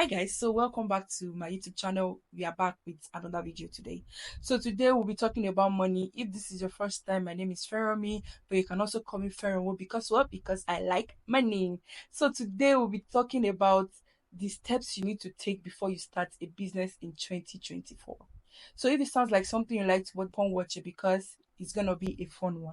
Hi guys, so welcome back to my YouTube channel. We are back with another video today. So today we'll be talking about money. If this is your first time, my name is Feranmi, but you can also call me Feranwo because what? Because I like money. So today we'll be talking about the steps you need to take before you start a business in 2024. So if it sounds like something you like to watch it because it's gonna be a fun one.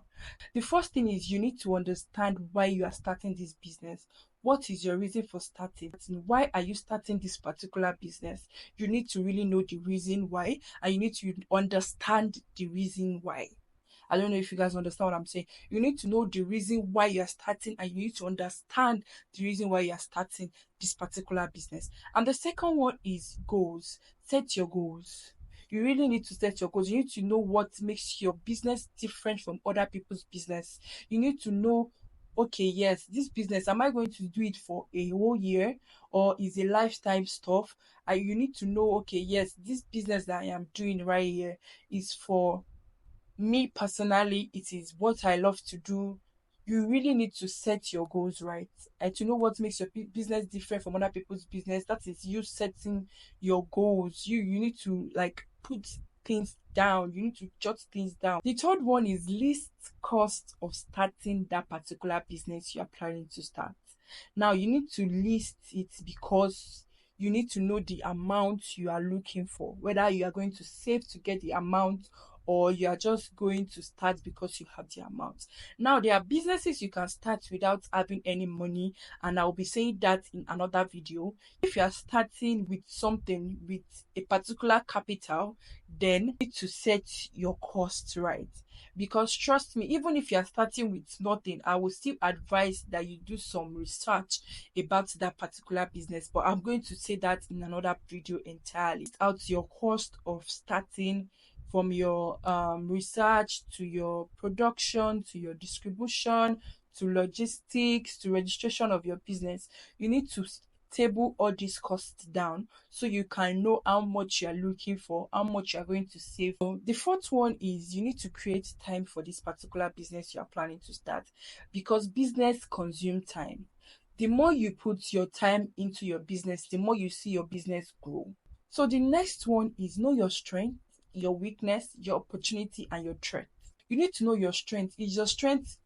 The first thing is you need to understand why you are starting this business. What is your reason for starting? Why are you starting this particular business? You need to really know the reason why, and you need to understand the reason why. I don't know if you guys understand what I'm saying. You need to know the reason why you're starting, and you need to understand the reason why you're starting this particular business. And the second one is goals. Set your goals. You really need to set your goals. You need to know what makes your business different from other people's business. You need to know, okay, yes, this business, am I going to do it for a whole year or is a lifetime stuff? And you need to know, okay, yes, this business that I am doing right here is for me personally. It is what I love to do. You really need to set your goals right and to know what makes your business different from other people's business. That is you setting your goals. You need to like put things down. You need to jot things down. The third one is least cost of starting that particular business you are planning to start. Now you need to list it because you need to know the amount you are looking for, whether you are going to save to get the amount or you are just going to start because you have the amount. Now, there are businesses you can start without having any money, and I'll be saying that in another video. If you are starting with something with a particular capital, then you need to set your costs right. Because trust me, even if you are starting with nothing, I will still advise that you do some research about that particular business. But I'm going to say that in another video entirely. Out your cost of starting from your research to your production to your distribution to logistics to registration of your business. You need to table all these costs down so you can know how much you are looking for, how much you are going to save. So the fourth one is you need to create time for this particular business you are planning to start because business consume time. The more you put your time into your business, the more you see your business grow. So the next one is know your strength, your weakness, your opportunity, and your threat. You need to know your strength. Is your strength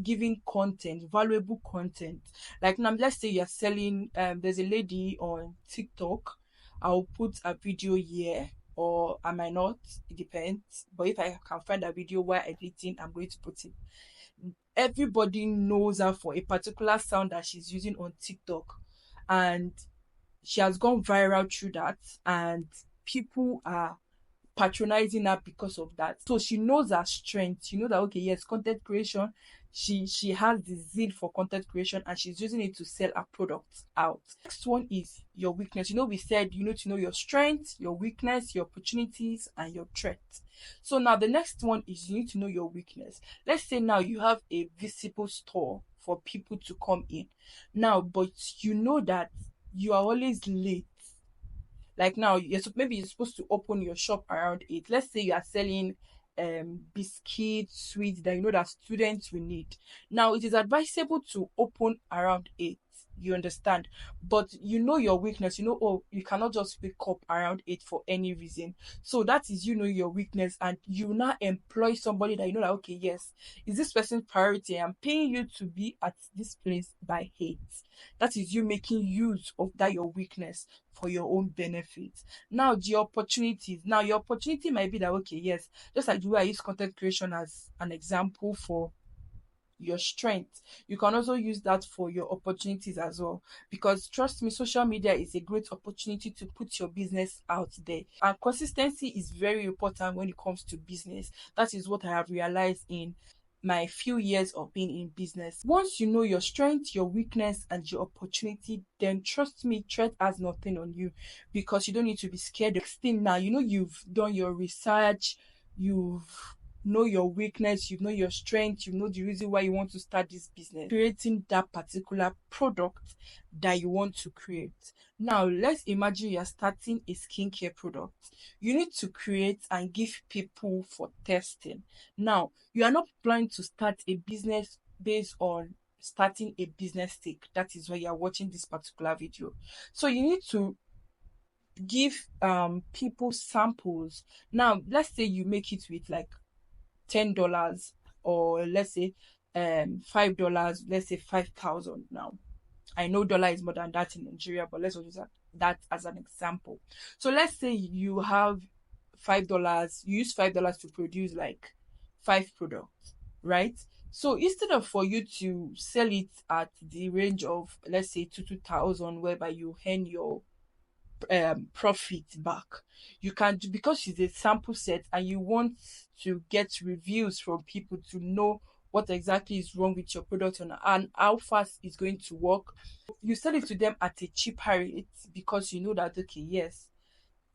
giving content, valuable content? Like now, let's say you're selling. There's a lady on TikTok. I'll put a video here, or I might not. It depends. But if I can find a video while editing, I'm going to put it. Everybody knows her for a particular sound that she's using on TikTok, and she has gone viral through that, and people are patronizing her because of that. So she knows her strength. She knows that okay, yes, content creation. She has the zeal for content creation and she's using it to sell her products out. Next one is your weakness. We said you need to know your strength, your weakness, your opportunities, and your threats. So now the next one is you need to know your weakness. Let's say now you have a visible store for people to come in. Now, but you know that you are always late. Like now, maybe you're supposed to open your shop around 8. Let's say you are selling biscuits, sweets that you know that students will need. Now, it is advisable to open around 8. You understand? But you know your weakness. Oh, you cannot just wake up around 8 for any reason. So that is, your weakness, and you now employ somebody that you know that, okay, yes, is this person's priority? I'm paying you to be at this place by 8. That is you making use of that your weakness for your own benefit. Now, the opportunities. Now, your opportunity might be that, okay, yes, just like the way I use content creation as an example for your strength, you can also use that for your opportunities as well. Because trust me, social media is a great opportunity to put your business out there. And consistency is very important when it comes to business. That is what I have realized in my few years of being in business. Once you know your strength, your weakness, and your opportunity, then trust me, threat has nothing on you because you don't need to be scared. Next thing now, you've done your research, you've know your weakness, you know your strength, you know the reason why you want to start this business, creating that particular product that you want to create. Now, let's imagine you're starting a skincare product. You need to create and give people for testing. Now, you are not planning to start a business based on starting a business stake. That is why you're watching this particular video. So you need to give people samples. Now, let's say you make it with like $10, or let's say $5, let's say 5,000 now. I know dollar is more than that in Nigeria, but let's use that as an example. So let's say you have $5, you use $5 to produce like five products, right? So instead of for you to sell it at the range of, let's say, 2,000, whereby you earn your profit back, you can do, because it's a sample set and you want to get reviews from people to know what exactly is wrong with your product and how fast it's going to work. You sell it to them at a cheaper rate because you know that, okay, yes,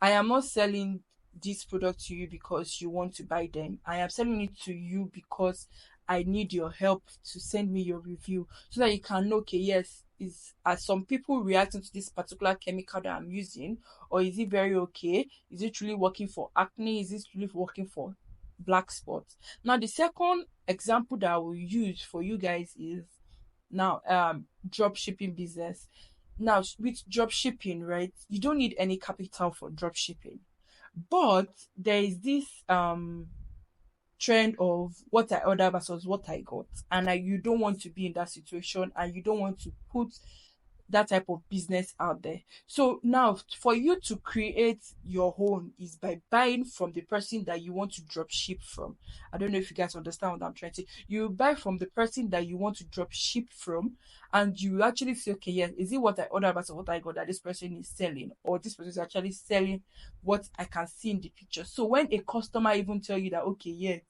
I am not selling this product to you because you want to buy them. I am selling it to you because I need your help to send me your review so that you can know, okay, yes, is are some people reacting to this particular chemical that I'm using, or is it very okay? Is it really working for acne? Is it really working for black spots? Now, the second example that I will use for you guys is now drop shipping business. Now, with drop shipping, right, you don't need any capital for drop shipping, but there is this trend of what I order versus what I got, and you don't want to be in that situation, and you don't want to put that type of business out there. So now, for you to create your own is by buying from the person that you want to drop ship from. I don't know if you guys understand what I'm trying to say. You buy from the person that you want to drop ship from, and you actually say, okay, yes, is it what I ordered versus what I got that this person is selling, or this person is actually selling what I can see in the picture. So when a customer even tell you that, okay, yes,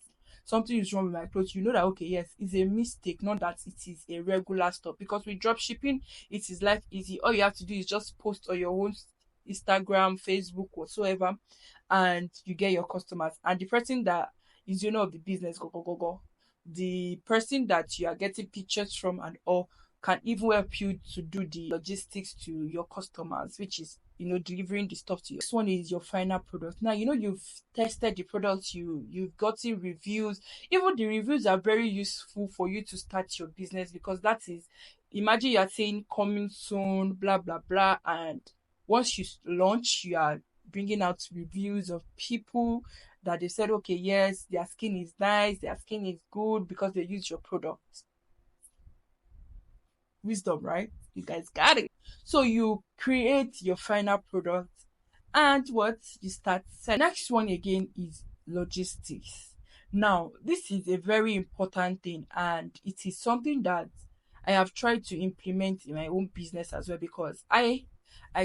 something is wrong with my clothes, you know that, okay, yes, it's a mistake, not that it is a regular stop. Because with drop shipping, it is life easy. All you have to do is just post on your own Instagram, Facebook, whatsoever, and you get your customers. And the person that is the owner of the business, go. The person that you are getting pictures from and all can even help you to do the logistics to your customers, which is, delivering the stuff to you. This one is your final product. Now, you've tested the product, you've gotten reviews. Even the reviews are very useful for you to start your business, because that is, imagine you are saying coming soon, blah blah blah, and once you launch, you are bringing out reviews of people that they said, okay, yes, their skin is nice, their skin is good because they use your product. Wisdom, right? You guys got it. So you create your final product, and what you start selling. Next one again is logistics. Now, this is a very important thing, and it is something that I have tried to implement in my own business as well, because I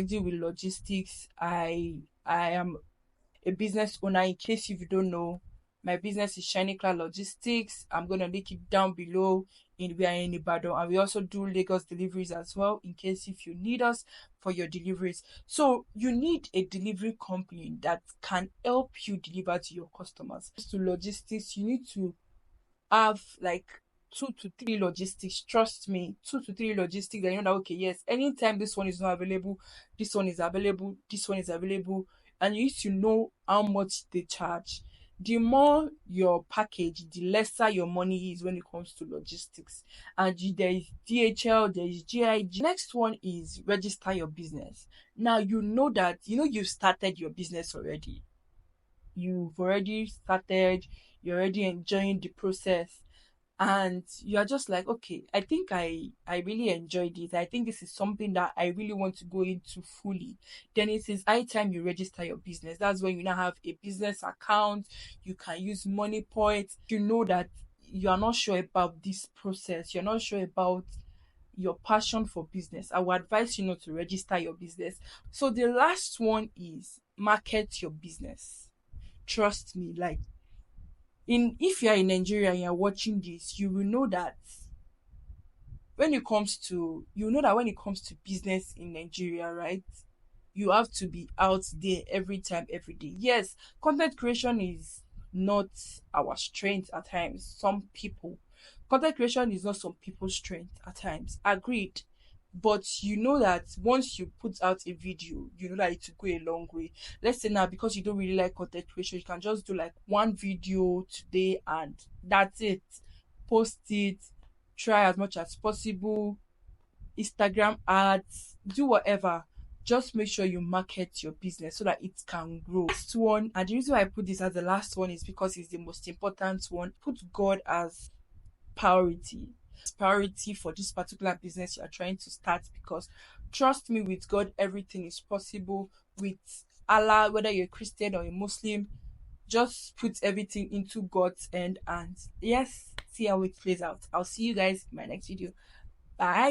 deal with logistics. I am a business owner. In case if you don't know, my business is Shiny Cloud Logistics. I'm gonna link it down below. We are in Ibadan, and we also do Lagos deliveries as well, in case if you need us for your deliveries. So you need a delivery company that can help you deliver to your customers. To logistics, you need to have like 2 to 3 logistics. Trust me, 2 to 3 logistics. And you know that, okay, yes, anytime this one is not available, this one is available, this one is available, and you need to know how much they charge. The more your package, the lesser your money is when it comes to logistics. And there is DHL, there is GIG. Next one is register your business. Now you know that you've started your business already. You've already started, you're already enjoying the process, and you're just like, okay, I think I really enjoyed it. I think this is something that I really want to go into fully. Then it is high time you register your business. That's when you now have a business account. You can use money points. You know that you are not sure about this process, you're not sure about your passion for business, I would advise you not to register your business. So the last one is market your business. Trust me, like, in if you're in Nigeria and you're watching this, you know that when it comes to business in Nigeria, right? You have to be out there every time, every day. Yes, content creation is not our strength at times. Content creation is not some people's strength at times. Agreed. But you know that once you put out a video, you know that it will go a long way. Let's say now, because you don't really like content creation, you can just do like one video today and that's it. Post it, try as much as possible, Instagram ads, do whatever. Just make sure you market your business so that it can grow. Next one, and the reason why I put this as the last one is because it's the most important one. Put God as priority. Priority for this particular business you are trying to start, because trust me, with God, everything is possible. With Allah, whether you're a Christian or a Muslim, just put everything into God's hand and yes, see how it plays out. I'll see you guys in my next video. Bye.